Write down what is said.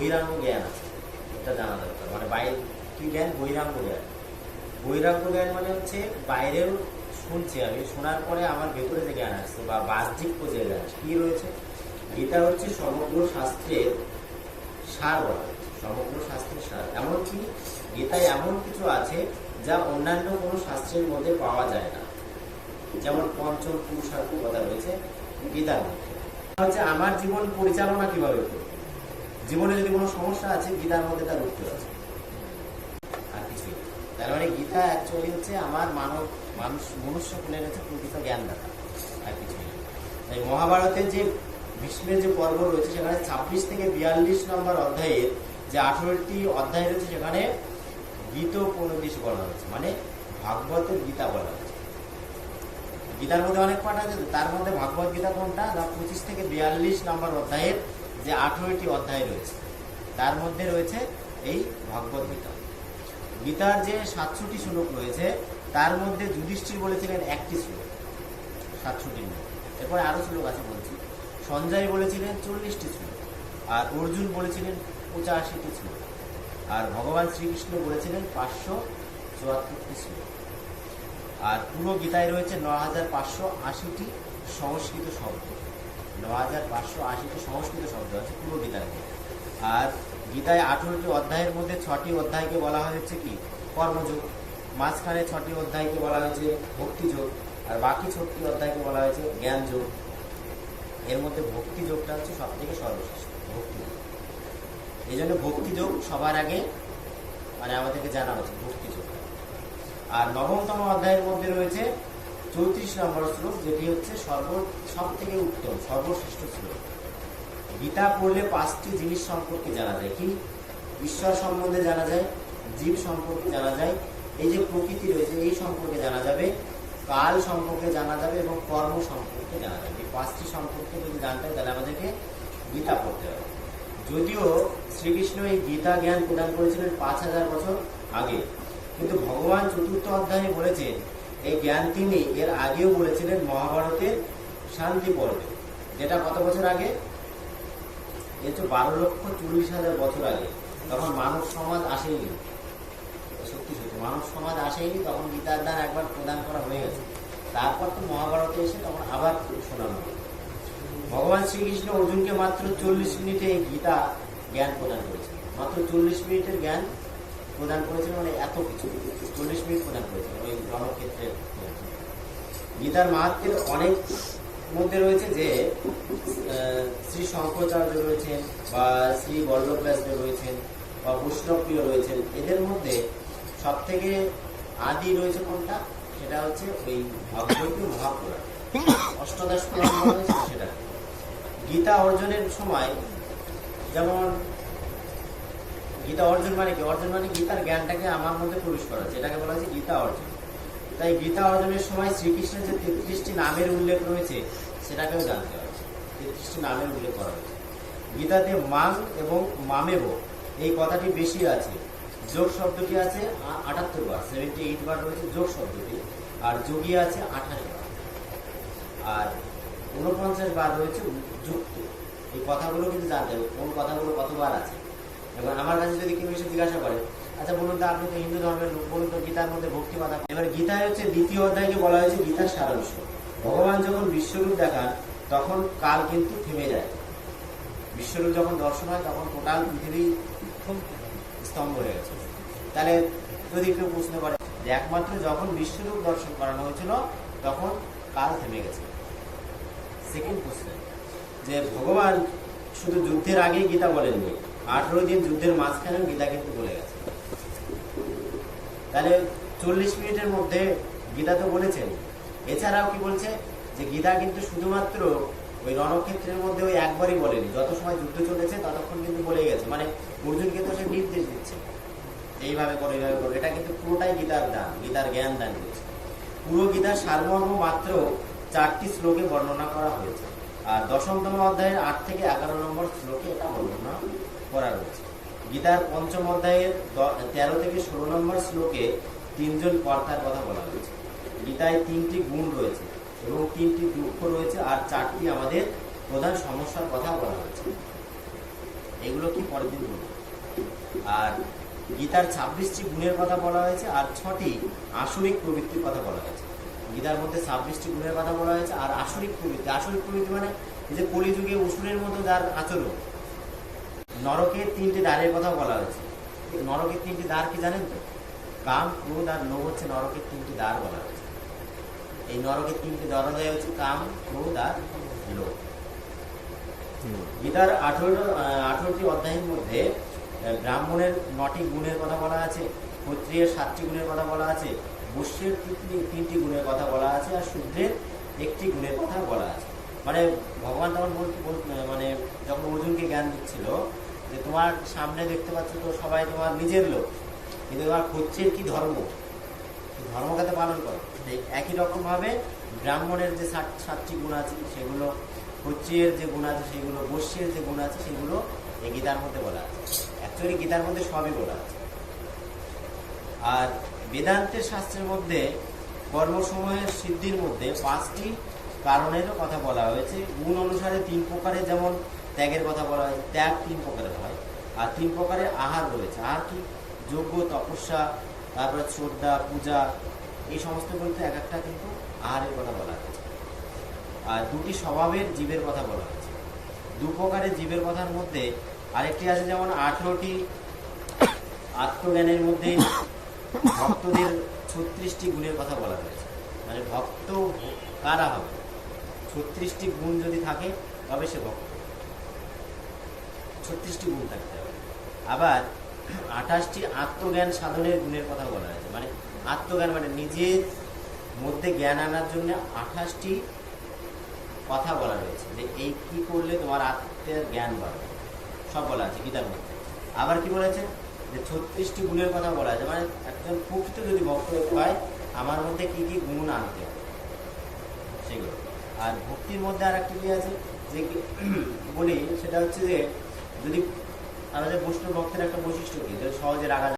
বহিরাঙ্গ জ্ঞান আছে, এটা জানা দরকার। মানে বাইরে কি জ্ঞান? বহিরাঙ্গ জ্ঞান। বহিরাঙ্গ জ্ঞান মানে হচ্ছে বাইরেও শুনছি, আমি শোনার পরে আমার ভেতরে যে জ্ঞান আসছে বা বাহ্যিক যে জ্ঞান আসছে। কি রয়েছে? গীতা হচ্ছে সমগ্র শাস্ত্রের সার বলা হয়েছে, সমগ্র শাস্ত্রের সার। এমনকি গীতায় এমন কিছু আছে যা অন্যান্য কোনো শাস্ত্রের মধ্যে পাওয়া যায় না, যেমন পঞ্চম পুরুষার্থ কথা রয়েছে গীতার মধ্যে। হচ্ছে আমার জীবন পরিচালনা কিভাবে করব, জীবনে যদি কোনো সমস্যা আছে গীতার মধ্যে তার উত্তর আছে, আর কিছুই। তার মানে গীতা অ্যাকচুয়ালি হচ্ছে আমার মনুষ্য কুলের হচ্ছে প্রকৃত জ্ঞানদাতা, আর কিছুই না। তাই মহাভারতের যে ভীষ্মের যে পর্ব রয়েছে সেখানে 26 থেকে 42 নম্বর অধ্যায়ের যে 18টি অধ্যায় রয়েছে সেখানে গীতোপনিষদ বলা হয়েছে, মানে ভাগবতের গীতা বলা হয়েছে। গীতার মধ্যে অনেক পাঠ আছে, তার মধ্যে ভাগবত গীতা কোনটা? 25 থেকে 42 নম্বর অধ্যায়ের যে 18টি অধ্যায় রয়েছে তার মধ্যে রয়েছে এই ভাগবত গীতা। গীতার যে 700টি শ্লোক রয়েছে তার মধ্যে যুধিষ্ঠির বলেছিলেন একটি শ্লোক 700টির মধ্যে। এরপরে আরো শ্লোক আছে বলছি। সঞ্জয় বলেছিলেন 40টি শ্লোক, আর অর্জুন বলেছিলেন 85টি শ্লোক, আর ভগবান শ্রীকৃষ্ণ বলেছিলেন 574টি শ্লোক। আর পুরো গীতায় রয়েছে 9580টি সংস্কৃত শব্দ, 9580টি সংস্কৃত শব্দ আছে পুরো গীতার মধ্যে। আর গীতায় 18টি অধ্যায়ের মধ্যে 6টি অধ্যায়কে বলা হয়েছে কি? কর্মযোগ। মাঝখানে 6টি অধ্যায়কে বলা হয়েছে ভক্তিযোগ, আর বাকি 6টি অধ্যায়কে বলা হয়েছে জ্ঞানযোগ। এর মধ্যে ভক্তিযোগটা হচ্ছে সব থেকে সর্বশ্রেষ্ঠ, ভক্তিযোগ। এই জন্য ভক্তিযোগ সবার আগে মানে আমাদেরকে জানা উচিত ভক্তিযোগ। আর 9তম অধ্যায়ের মধ্যে রয়েছে 34 নম্বর শ্লোক, যেটি হচ্ছে সব থেকে উত্তম সর্বশ্রেষ্ঠ শ্লোক। গীতা পড়লে 5টি জিনিস সম্পর্কে জানা যায়। কি? ঈশ্বর সম্বন্ধে জানা যায়, জীব সম্পর্কে জানা যায়, এই যে প্রকৃতি রয়েছে এই সম্পর্কে জানা যাবে, কাল সম্পর্কে জানা যাবে এবং কর্ম সম্পর্কে জানা যাবে। এই 5টি সম্পর্কে যদি জানতে হয় তাহলে আমাদেরকে গীতা পড়তে হবে। যদিও শ্রীকৃষ্ণ এই গীতা জ্ঞান প্রদান করেছিলেন 5000 বছর আগে, কিন্তু ভগবান 4th অধ্যায়ে বলেছেন এই জ্ঞান তিনি এর আগেও বলেছিলেন মহাভারতের শান্তি পর্বে, যেটা কত বছর আগে? এর তো 12,40,000 বছর আগে। তখন মানব সমাজ আসেনি, সত্যি সত্যি মানব সমাজ আসেনি, তখন গীতার দান একবার প্রদান করা হয়ে গেছে। তারপর তো মহাভারতে এসে তখন আবার শোনানো হবে। ভগবান শ্রীকৃষ্ণ অর্জুনকে মাত্র 40 মিনিটে এই গীতা জ্ঞান প্রদান করেছেন, মাত্র 40 মিনিটের জ্ঞান প্রদান করেছিল, মানে এত কিছু 40 মিনিট প্রদান করেছিল ওই রণক্ষেত্রে। গীতার মাহাত্ম্যের অনেক মধ্যে রয়েছে যে শ্রী শঙ্করাচার্য রয়েছেন বা শ্রী বল্লভ ব্যাসদেব রয়েছেন বা বৈষ্ণবপ্রিয় রয়েছেন। এদের মধ্যে সব থেকে আদি রয়েছে কোনটা? সেটা হচ্ছে ওই ভাগবত মহাপুরাণ, অষ্টাদশ পুরাণ রয়েছে সেটা। গীতা অর্জনের সময় যেমন গীতা অর্জন মানে কি? অর্জন মানে গীতার জ্ঞানটাকে আমার মধ্যে প্রবেশ করা, যেটাকে বলা হয়েছে গীতা অর্জন। তাই গীতা অর্জনের সময় শ্রীকৃষ্ণের যে 33টি নামের উল্লেখ রয়েছে সেটাকেও জানতে হবে। 33টি নামের উল্লেখ করা হয়েছে গীতাতে। মাং এবং মামেব এই কথাটি বেশি আছে। যোগ শব্দটি আছে 78 বার, 78 বার রয়েছে যোগ শব্দটি। আর যোগী আছে 28 বার, আর 49 বার রয়েছে যুক্ত। এই কথাগুলো কিন্তু জানতে হবে কোন কথাগুলো কতবার আছে। এবার আমার কাছে যদি কেউ এসে জিজ্ঞাসা করে, আচ্ছা বলুন তো আপনি তো হিন্দু ধর্মের লোক, বলুন তো গীতার মধ্যে ভক্তি বাধা। এবার গীতায় হচ্ছে 2য় অধ্যায়কে বলা হয়েছে গীতার সারাংশ। ভগবান যখন বিশ্বরূপ দেখান তখন কাল কিন্তু থেমে যায়। বিশ্বরূপ যখন দর্শন হয় তখন টোটাল পৃথিবী স্তম্ভ হয়ে গেছে। তাহলে যদি কেউ প্রশ্ন করে যে একমাত্র যখন বিশ্বরূপ দর্শন করানো হয়েছিল তখন কাল থেমে গেছে। সেকেন্ড প্রশ্ন, যে ভগবান শুধু যুদ্ধের আগেই গীতা বলেননি, 18 দিন যুদ্ধের মাঝখানেও গীতা কিন্তু বলে গেছে। তাহলে 40 মিনিটের মধ্যে গীতা তো বলেছেন। এছাড়াও কি বলছে যে গীতা কিন্তু শুধুমাত্র ওই রণক্ষেত্রের মধ্যে ওই একবারই বলেনি, যত সময় যুদ্ধ চলেছে ততক্ষণ কিন্তু বলে গেছে। মানে অর্জুনকে তো সে নির্দেশ দিচ্ছে এইভাবে করো এইভাবে করো। এটা কিন্তু পুরোটাই গীতার দান, গীতার জ্ঞান দান করছে। পুরো গীতার সারমর্ম মাত্র 4টি শ্লোকে বর্ণনা করা হয়েছে। আর 10তম অধ্যায়ের 8 থেকে 11 নম্বর শ্লোকে এটা বর্ণনা করা রয়েছে। গীতার 5ম অধ্যায়ের 13 থেকে 16 নম্বর শ্লোকে 3 জন কর্তার কথা বলা হয়েছে। গীতায় 3টি গুণ রয়েছে এবং 3টি দুঃখ রয়েছে, আর 4টি আমাদের প্রধান সমস্যার কথা বলা হয়েছে। এগুলো কি পরের দিন বলবো। আর গীতার 26টি গুণের কথা বলা হয়েছে, আর 6টি আসরিক প্রবৃত্তির কথা বলা হয়েছে। গীতার মধ্যে 26টি গুণের কথা বলা হয়েছে, আর আসরিক প্রবৃত্তি মানে এই যে কলিযুগে অসুরের মতো যার আচরণ। নরকের 3টি দ্বারের কথা বলা হয়েছে। নরকের 3টি দ্বার কি জানেন তো? কাম, ক্রোধ আর লোভ হচ্ছে নরকের 3টি দ্বার বলা হয়েছে। এই নরকের 3টি দরজায় হচ্ছে কাম, ক্রোধ আর লোভ। গীতার 18টি অধ্যায়ের মধ্যে ব্রাহ্মণের 9টি গুণের কথা বলা আছে, ক্ষত্রিয়ের 7টি গুণের কথা বলা আছে, বৈশ্যের 3টি গুণের কথা বলা আছে, আর শূদ্রের 1টি গুণের কথা বলা আছে। মানে ভগবান তখন মানে যখন অর্জুনকে জ্ঞান দিচ্ছিল যে তোমার সামনে দেখতে পাচ্ছ তো সবাই তোমার নিজের লোক, কিন্তু তোমার ক্ষত্রিয়ের কি ধর্মকে পালন করো। একই রকম ভাবে ব্রাহ্মণের যে 7টি গুণ আছে সেগুলো, ক্ষত্রিয়ের যে গুণ আছে সেগুলো, বৈশ্যের যে গুণ আছে সেগুলো এই গীতার মধ্যে বলা আছে। অ্যাকচুয়ালি গীতার মধ্যে সবই বলা আছে। আর বেদান্তের শাস্ত্রের মধ্যে কর্মসমূহের সিদ্ধির মধ্যে 5টি কারণেরও কথা বলা হয়েছে। গুণ অনুসারে 3 প্রকারের, যেমন ত্যাগের কথা বলা হয়েছে, ত্যাগ 3 প্রকারের হয়। আর 3 প্রকারের আহার রয়েছে। আহার কি? যজ্ঞ, তপস্যা, তারপরে শ্রদ্ধা, পূজা, এই সমস্ত বলতে এক একটা কিন্তু আহারের কথা বলা হয়েছে। আর 2টি স্বভাবের জীবের কথা বলা হয়েছে। 2 প্রকারের জীবের কথার মধ্যে আরেকটি আছে, যেমন 18টি আত্মজ্ঞানের মধ্যে ভক্তদের 36টি গুণের কথা বলা হয়েছে। মানে ভক্ত কারা হবে? 36টি গুণ যদি থাকে তবে সে ভক্ত, 36টি গুণ থাকতে হবে। আবার 28টি আত্মজ্ঞান সাধনের গুণের কথা বলা হয়েছে। মানে আত্মজ্ঞান মানে নিজের মধ্যে জ্ঞান আনার জন্য 28টি কথা বলা রয়েছে, যে এই কি করলে তোমার আত্মের জ্ঞান বাড়বে, সব বলা আছে গীতার মধ্যে। আবার কি বলেছে? যে 36টি গুণের কথা বলা আছে। মানে একজন প্রকৃত যদি ভক্ত হয়, আমার মধ্যে কি কি গুণ আনতে হবে সেগুলো। আর ভক্তির মধ্যে আর একটা কি আছে যে বলি, সেটা হচ্ছে যে যদি আমাদের বৈষ্ণব ভক্তের একটা বৈশিষ্ট্য কি, সহজে রাগা